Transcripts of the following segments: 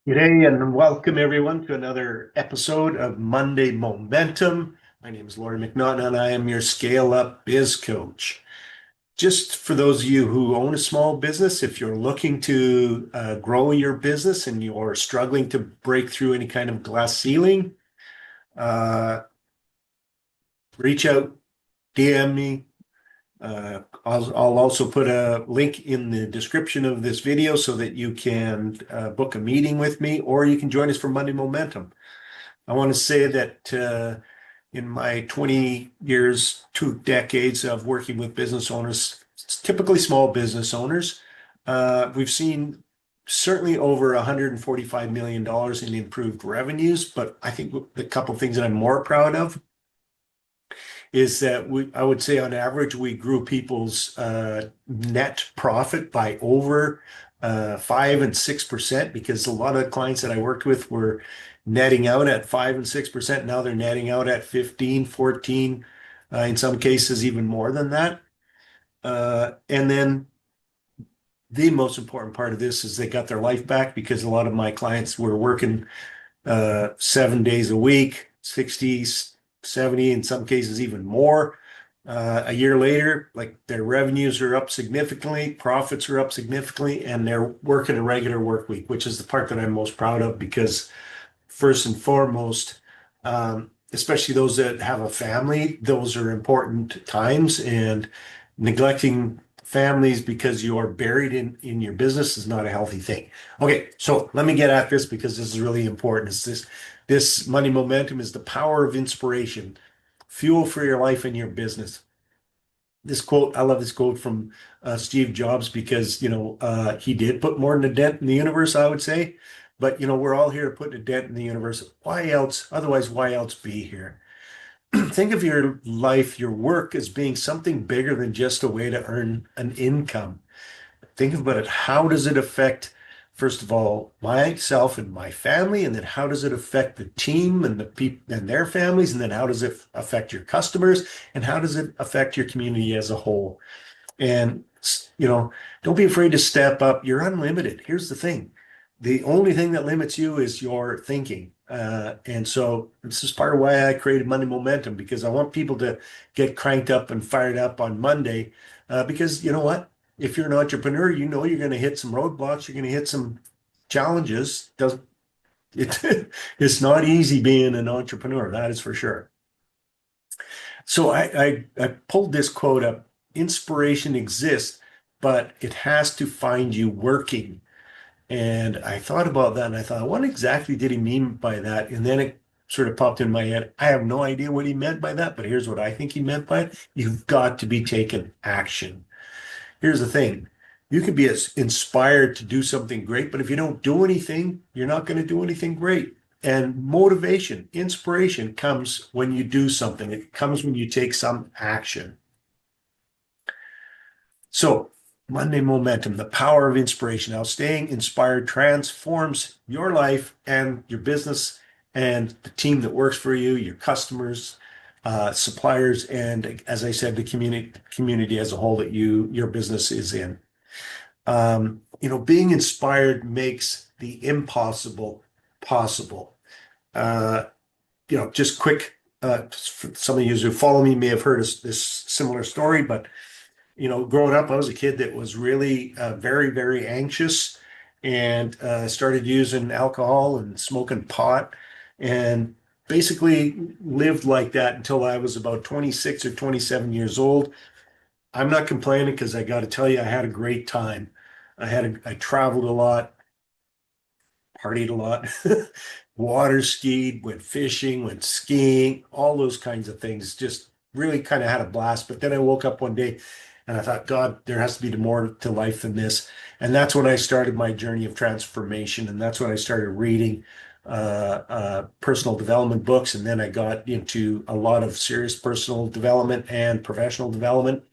G'day and welcome everyone to another episode of Monday Momentum. My name is Laurie McNaughton and I am your Scale Up Biz Coach. Just for those of you who own a small business, if you're looking to grow your business and you're struggling to break through any kind of glass ceiling, uh, reach out, DM me. I'll also put a link in the description of this video so that you can book a meeting with me, or you can join us for Monday Momentum. I want to say that in my 20 years, 2 decades of working with business owners, typically small business owners, we've seen certainly over $145 million in improved revenues. But I think the couple of things that I'm more proud of is that I would say on average, we grew people's net profit by over 5 and 6%, because a lot of the clients that I worked with were netting out at 5 and 6%. Now they're netting out at 15, 14, in some cases, even more than that. And then the most important part of this is they got their life back, because a lot of my clients were working 7 days a week, 60, 70, in some cases even more. A year later, like, their revenues are up significantly, profits are up significantly, and they're working a regular work week, which is the part that I'm most proud of, because first and foremost, especially those that have a family, those are important times, and neglecting families because you are buried in your business is not a healthy thing. Okay, so let me get at this, because this is really important. It's this money momentum is the power of inspiration, fuel for your life and your business. This quote, I love this quote from Steve Jobs, because he did put more than a dent in the universe, I would say. But we're all here to put a dent in the universe. Why else? Otherwise, why else be here? Think of your life, your work, as being something bigger than just a way to earn an income. Think about it. How does it affect, first of all, myself and my family, and then how does it affect the team and the people and their families, and then how does it affect your customers, and how does it affect your community as a whole? And don't be afraid to step up. You're unlimited. Here's the thing. The only thing that limits you is your thinking. And so this is part of why I created Monday Momentum, because I want people to get cranked up and fired up on Monday. Because you know what? If you're an entrepreneur, you're going to hit some roadblocks. You're going to hit some challenges. Doesn't it? It's not easy being an entrepreneur. That is for sure. So I pulled this quote up. Inspiration exists, but it has to find you working. And I thought about that, and I thought, what exactly did he mean by that? And then it sort of popped in my head. I have no idea what he meant by that, but here's what I think he meant by it. You've got to be taking action. Here's the thing. You can be as inspired to do something great, but if you don't do anything, you're not going to do anything great. And motivation, inspiration comes when you do something. It comes when you take some action. So, Monday Momentum, the power of inspiration. Now, staying inspired transforms your life and your business and the team that works for you, your customers, suppliers, and, as I said, the community as a whole that your business is in. Being inspired makes the impossible possible. Uh, just quick. Some of you who follow me may have heard this similar story, but growing up, I was a kid that was really very, very anxious, and started using alcohol and smoking pot, and basically lived like that until I was about 26 or 27 years old. I'm not complaining, because I got to tell you, I had a great time. I traveled a lot, partied a lot, water skied, went fishing, went skiing, all those kinds of things. Just really kind of had a blast. But then I woke up one day and I thought, God, there has to be more to life than this. And that's when I started my journey of transformation. And that's when I started reading personal development books. And then I got into a lot of serious personal development and professional development,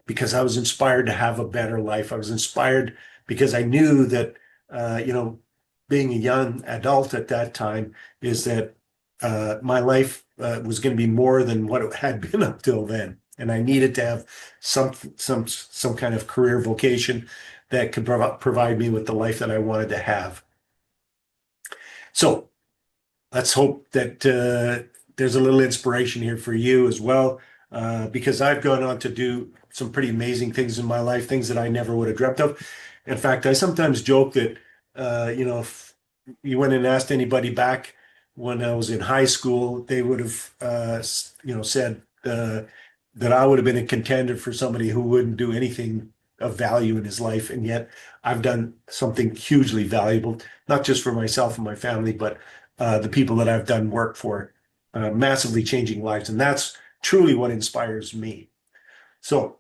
because I was inspired to have a better life. I was inspired because I knew that, being a young adult at that time, is that my life was going to be more than what it had been up till then. And I needed to have some kind of career vocation that could provide me with the life that I wanted to have. So let's hope that there's a little inspiration here for you as well, because I've gone on to do some pretty amazing things in my life, things that I never would have dreamt of. In fact, I sometimes joke that, if you went and asked anybody back when I was in high school, they would have, said that I would have been a contender for somebody who wouldn't do anything of value in his life. And yet I've done something hugely valuable, not just for myself and my family, but the people that I've done work for, massively changing lives. And that's truly what inspires me. So,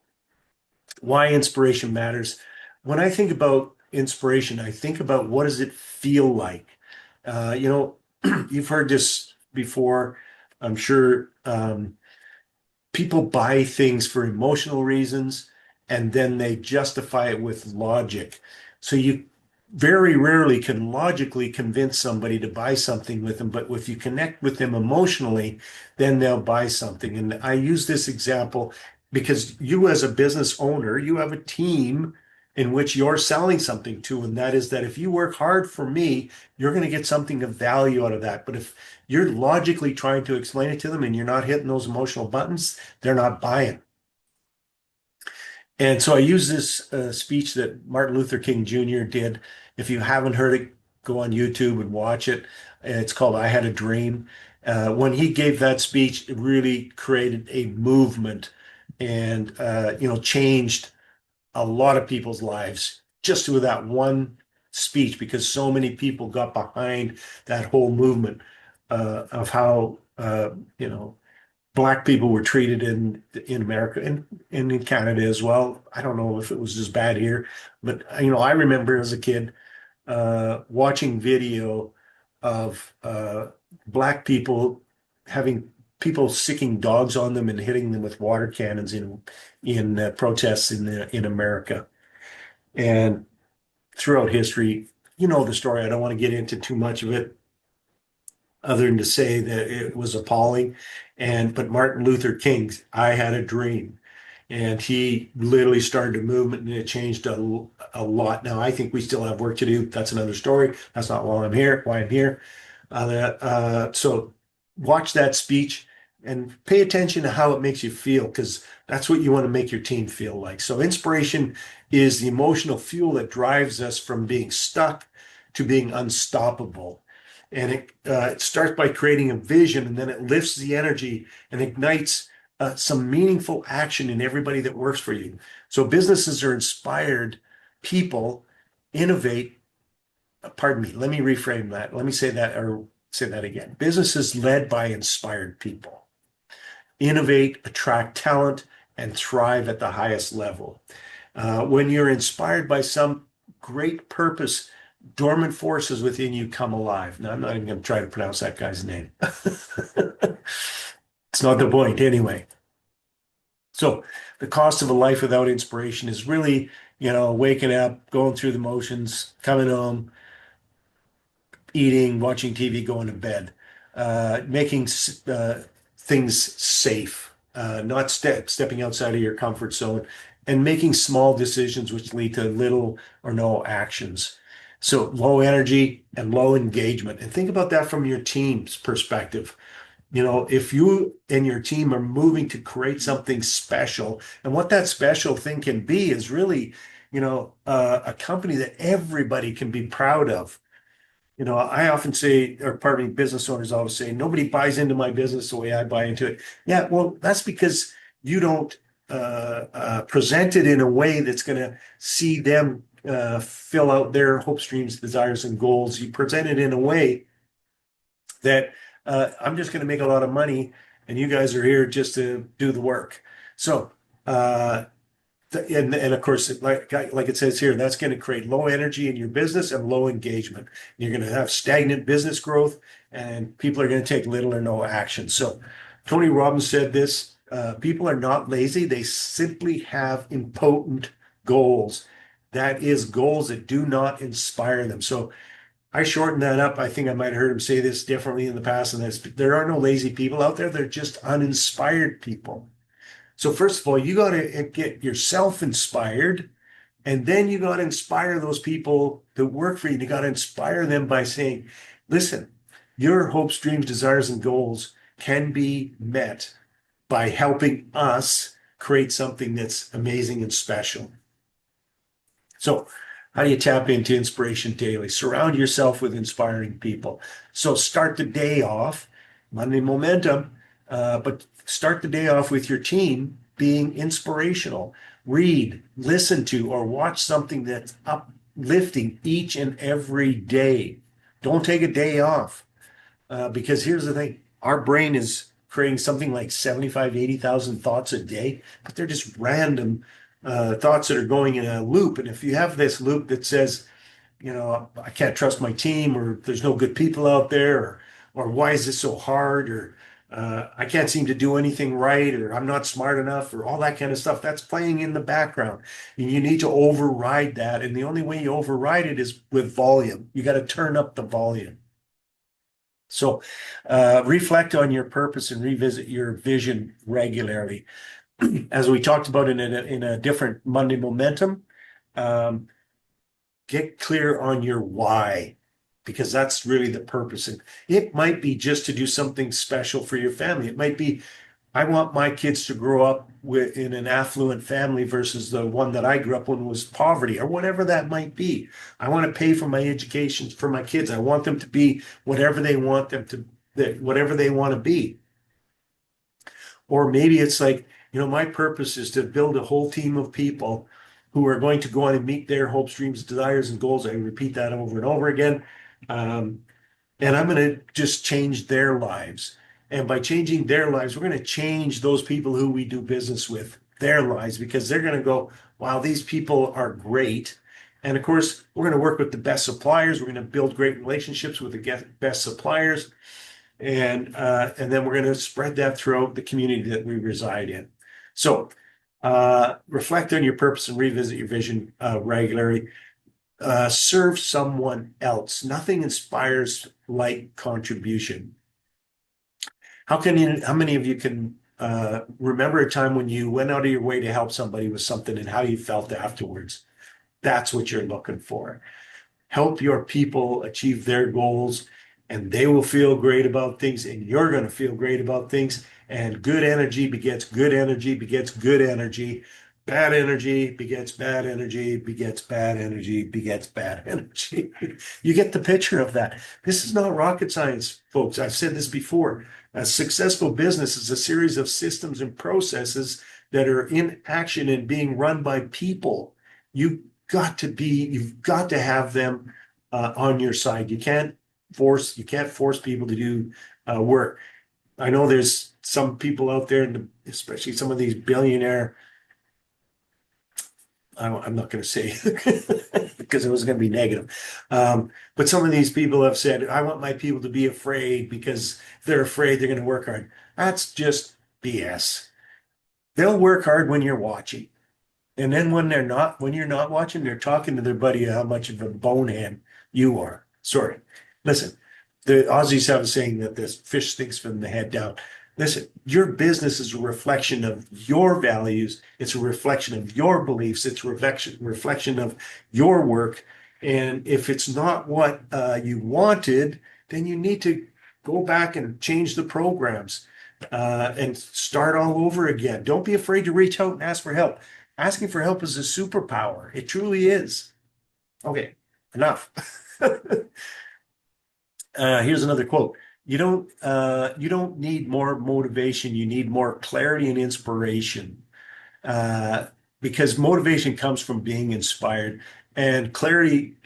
why inspiration matters. When I think about inspiration, I think about what does it feel like? You know, you've heard this before, I'm sure. People buy things for emotional reasons and then they justify it with logic. So you very rarely can logically convince somebody to buy something with them, but if you connect with them emotionally, then they'll buy something. And I use this example because you, as a business owner, you have a team in which you're selling something to, and that is that if you work hard for me, you're going to get something of value out of that. But if you're logically trying to explain it to them and you're not hitting those emotional buttons, they're not buying. And so I use this speech that Martin Luther King Jr. did. If you haven't heard it, go on YouTube and watch it. It's called I Had a Dream. When he gave that speech, it really created a movement and, changed a lot of people's lives just with that one speech because so many people got behind that whole movement of how, Black people were treated in America and in Canada as well. I don't know if it was as bad here, but I remember as a kid watching video of Black people having people sicking dogs on them and hitting them with water cannons in protests in America. And throughout history, you know the story. I don't want to get into too much of it other than to say that it was appalling. But Martin Luther King's I Had a Dream, and he literally started a movement and it changed a lot. Now I think we still have work to do. That's another story. That's not why I'm here. So watch that speech and pay attention to how it makes you feel, because that's what you want to make your team feel like. So inspiration is the emotional fuel that drives us from being stuck to being unstoppable. And it starts by creating a vision, and then it lifts the energy and ignites some meaningful action in everybody that works for you. So businesses are inspired people innovate. Pardon me, let me reframe that. Let me say that, or say that again. Businesses led by inspired people innovate, attract talent, and thrive at the highest level. When you're inspired by some great purpose, dormant forces within you come alive. Now, I'm not even going to try to pronounce that guy's name. It's not the point anyway. So the cost of a life without inspiration is really, waking up, going through the motions, coming home, eating, watching TV, going to bed, making things safe, not stepping outside of your comfort zone, and making small decisions which lead to little or no actions. So low energy and low engagement. And think about that from your team's perspective. If you and your team are moving to create something special, and what that special thing can be is really, a company that everybody can be proud of. I often say, or pardon me, business owners always say, nobody buys into my business the way I buy into it. Yeah, well, that's because you don't present it in a way that's going to see them fill out their hopes, dreams, desires, and goals. You present it in a way that I'm just going to make a lot of money, and you guys are here just to do the work. So, and of course, like it says here, that's going to create low energy in your business and low engagement. You're going to have stagnant business growth, and people are going to take little or no action. So, Tony Robbins said this: people are not lazy; they simply have impotent goals. That is, goals that do not inspire them. So, I shortened that up. I think I might have heard him say this differently in the past, and there are no lazy people out there. They're just uninspired people. So first of all, you got to get yourself inspired, and then you got to inspire those people that work for you. You got to inspire them by saying, Listen, your hopes, dreams, desires, and goals can be met by helping us create something that's amazing and special. So, how do you tap into inspiration daily? Surround yourself with inspiring people. So, start the day off, Monday momentum, but start the day off with your team being inspirational. Read, listen to, or watch something that's uplifting each and every day. Don't take a day off. Because here's the thing, our brain is creating something like 75, 80,000 thoughts a day, but they're just random thoughts that are going in a loop. And if you have this loop that says, I can't trust my team, or there's no good people out there, or why is this so hard, or I can't seem to do anything right, or I'm not smart enough, or all that kind of stuff, that's playing in the background. And you need to override that. And the only way you override it is with volume. You got to turn up the volume. So reflect on your purpose and revisit your vision regularly. As we talked about in a different Monday momentum, um, get clear on your why, because that's really the purpose. And it might be just to do something special for your family. It might be, I want my kids to grow up in an affluent family versus the one that I grew up in was poverty, or whatever that might be. I want to pay for my education for my kids. I want them to be whatever they want them to, whatever they want to be. Or maybe it's like, my purpose is to build a whole team of people who are going to go on and meet their hopes, dreams, desires, and goals. I repeat that over and over again. And I'm going to just change their lives. And by changing their lives, we're going to change those people who we do business with, their lives, because they're going to go, wow, these people are great. And of course, we're going to work with the best suppliers. We're going to build great relationships with the best suppliers. And then we're going to spread that throughout the community that we reside in. So reflect on your purpose and revisit your vision regularly. Serve someone else. Nothing inspires like contribution. How many of you can remember a time when you went out of your way to help somebody with something and how you felt afterwards? That's what you're looking for. Help your people achieve their goals, and they will feel great about things, and you're going to feel great about things. And good energy begets good energy begets good energy. Bad energy begets bad energy begets bad energy begets bad energy. You get the picture of that. This is not rocket science, folks. I've said this before. A successful business is a series of systems and processes that are in action and being run by people. You've got to have them on your side. You can't force people to do work. I know there's some people out there, especially some of these billionaire, I'm not going to say because it was going to be negative. But some of these people have said, I want my people to be afraid because if they're afraid, they're going to work hard. That's just BS. They'll work hard when you're watching. And then when you're not watching, they're talking to their buddy how much of a bonehead you are. Sorry. Listen, the Aussies have a saying that this fish stinks from the head down. Listen, your business is a reflection of your values. It's a reflection of your beliefs. It's a reflection of your work. And if it's not what you wanted, then you need to go back and change the programs and start all over again. Don't be afraid to reach out and ask for help. Asking for help is a superpower. It truly is. Okay, enough. Here's another quote. You don't need more motivation. You need more clarity and inspiration. Because motivation comes from being inspired, and clarity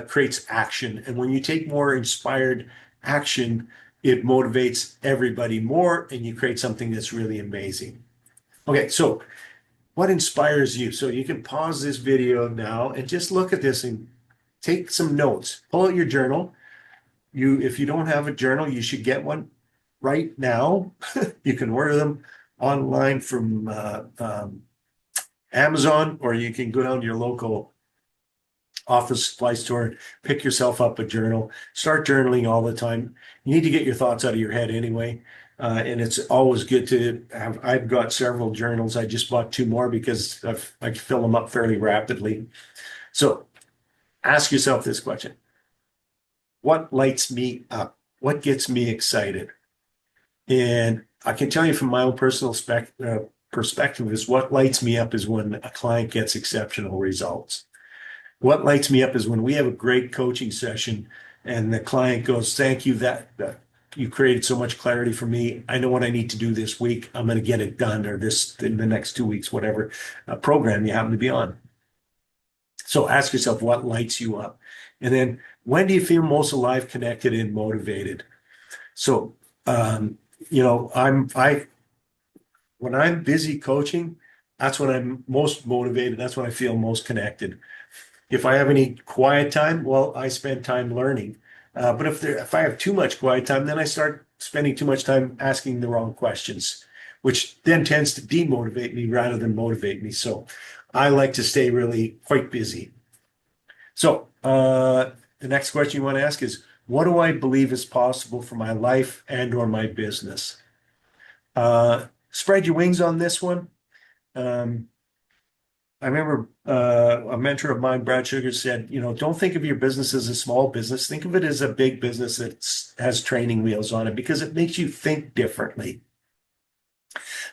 creates action. And when you take more inspired action, it motivates everybody more, and you create something that's really amazing. Okay, so what inspires you? So you can pause this video now and just look at this and take some notes. Pull out your journal. If you don't have a journal, you should get one right now. You can order them online from Amazon, or you can go down to your local office supply store and pick yourself up a journal. Start journaling all the time. You need to get your thoughts out of your head anyway. And it's always good to have. I've got several journals. I just bought two more because I can fill them up fairly rapidly. So ask yourself this question. what lights me up? What gets me excited? And I can tell you from my own personal perspective is what lights me up is when a client gets exceptional results. What lights me up is when we have a great coaching session and the client goes, "Thank you, that you created so much clarity for me. I know what I need to do this week. I'm going to get it done, or this in the next 2 weeks, whatever program you happen to be on." So ask yourself what lights you up. And then when do you feel most alive, connected, and motivated? So, um, I when I'm busy coaching, that's when I'm most motivated. That's when I feel most connected. If I have any quiet time, well, I spend time learning. But if I have too much quiet time, then I start spending too much time asking the wrong questions, which then tends to demotivate me rather than motivate me. So I like to stay really quite busy. So the next question you want to ask is, what do I believe is possible for my life and or my business? Spread your wings on this one. Um, I remember a mentor of mine, Brad Sugar, said, don't think of your business as a small business. Think of it as a big business that has training wheels on it because it makes you think differently.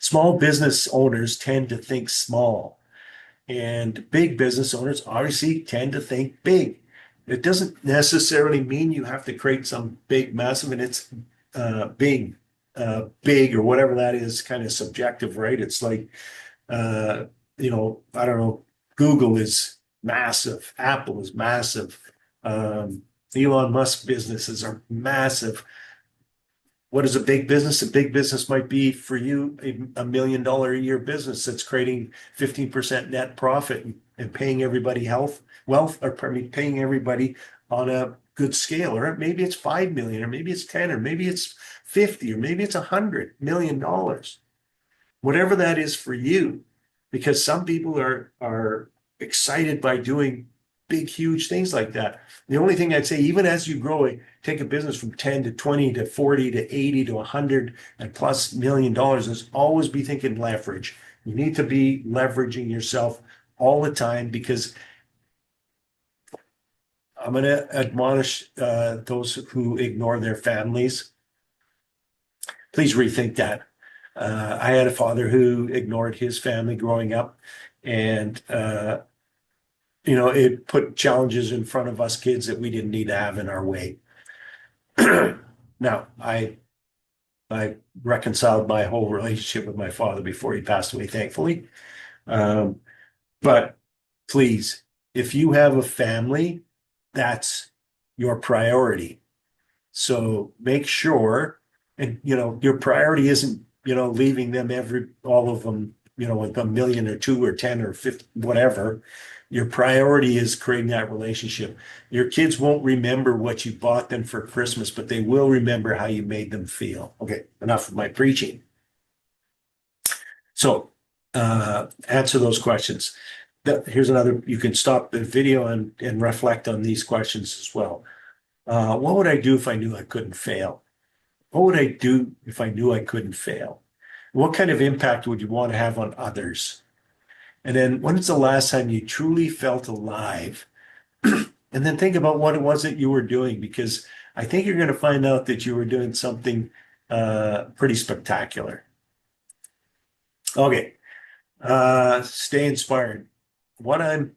Small business owners tend to think small, and big business owners obviously tend to think big. It doesn't necessarily mean you have to create some big, massive, and it's big or whatever that is kind of subjective, right? It's like, uh, I don't know, Google is massive, Apple is massive, Elon Musk businesses are massive. What is a big business? A big business might be for you a $1 million a year business that's creating 15% net profit and paying everybody wealth, or pardon me, paying everybody on a good scale. Or maybe it's 5 million, or maybe it's 10, or maybe it's 50, or maybe it's $100 million. Whatever that is for you, because some people are excited by doing big, huge things like that. The only thing I'd say, even as you grow, take a business from 10 to 20 to 40 to 80 to 100 and plus $1 million, is always be thinking leverage. You need to be leveraging yourself all the time, because I'm going to admonish those who ignore their families. Please rethink that. I had a father who ignored his family growing up, and it put challenges in front of us kids that we didn't need to have in our way. Now, I reconciled my whole relationship with my father before he passed away, thankfully. Um, but please, if you have a family, that's your priority. So make sure, and your priority isn't, leaving them all of them, with a million or two or 10 or 50, whatever. Your priority is creating that relationship. Your kids won't remember what you bought them for Christmas, but they will remember how you made them feel. Okay, enough of my preaching. So answer those questions. Here's another, you can stop the video and reflect on these questions as well. What would I do if I knew I couldn't fail? What would I do if I knew I couldn't fail? What kind of impact would you want to have on others? And then when was the last time you truly felt alive? And then think about what it was that you were doing, because I think you're going to find out that you were doing something pretty spectacular. Okay, stay inspired. What I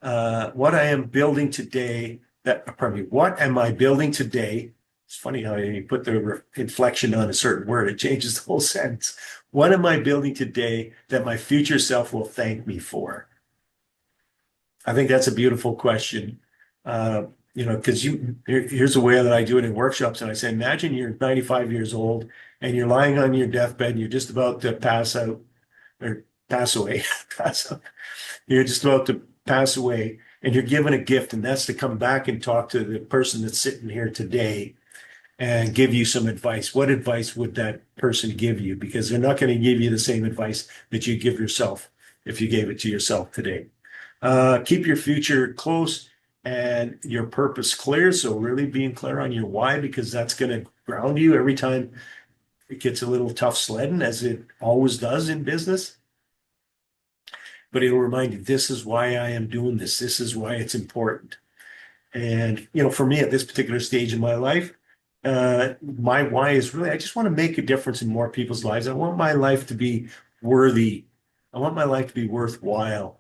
am building today, what am I building today? It's funny how you put the inflection on a certain word, it changes the whole sentence. What am I building today that my future self will thank me for? I think that's a beautiful question. Because here's the way that I do it in workshops. And I say, imagine you're 95 years old and you're lying on your deathbed and you're just about to pass out or pass away. pass out. You're just about to pass away and you're given a gift, and that's to come back and talk to the person that's sitting here today and give you some advice. What advice would that person give you? Because they're not going to give you the same advice that you give yourself if you gave it to yourself today. Keep your future close and your purpose clear. So really being clear on your why, because that's going to ground you every time it gets a little tough sledding, as it always does in business. But it'll remind you, this is why I am doing this. This is why it's important. And, for me at this particular stage in my life, my why is really, I just want to make a difference in more people's lives. I want my life to be worthy. I want my life to be worthwhile.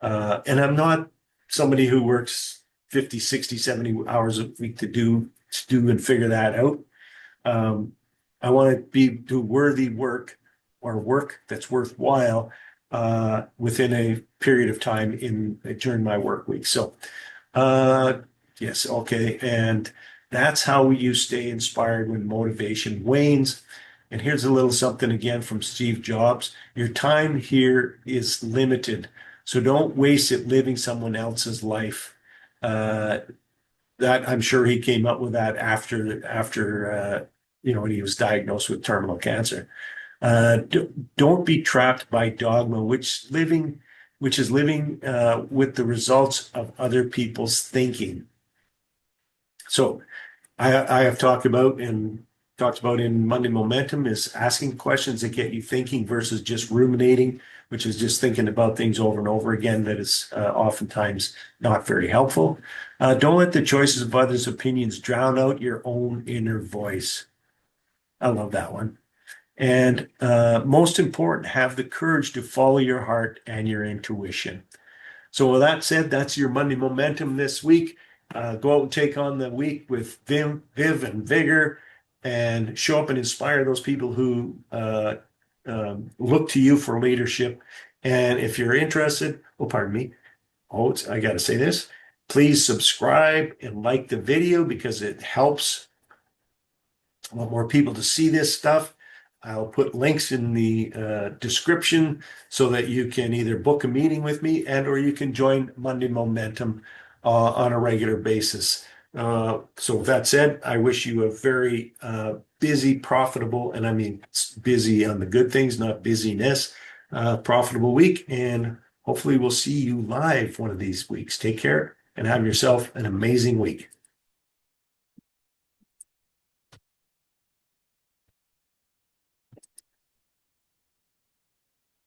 And I'm not somebody who works 50, 60, 70 hours a week to do and figure that out. Um, I want to do worthy work or work that's worthwhile within a period of time during my work week. So, uh, yes, okay, and that's how you stay inspired when motivation wanes. And here's a little something again from Steve Jobs. Your time here is limited, so don't waste it living someone else's life. Uh, that I'm sure he came up with that after when he was diagnosed with terminal cancer. Don't be trapped by dogma, which is living with the results of other people's thinking. So I have talked about in Monday Momentum is asking questions that get you thinking versus just ruminating, which is just thinking about things over and over again. That is oftentimes not very helpful. Don't let the choices of others' opinions drown out your own inner voice. I love that one. And most important, have the courage to follow your heart and your intuition. So with that said, that's your Monday Momentum this week. Go out and take on the week with Viv and vigor, and show up and inspire those people who look to you for leadership. And if you're interested, oh, pardon me. Oh, I got to say this. Please subscribe and like the video because it helps. I want more people to see this stuff. I'll put links in the description so that you can either book a meeting with me or you can join Monday Momentum on a regular basis. So with that said, I wish you a very busy, profitable, and I mean busy on the good things, not busyness, profitable week. And hopefully we'll see you live one of these weeks. Take care and have yourself an amazing week.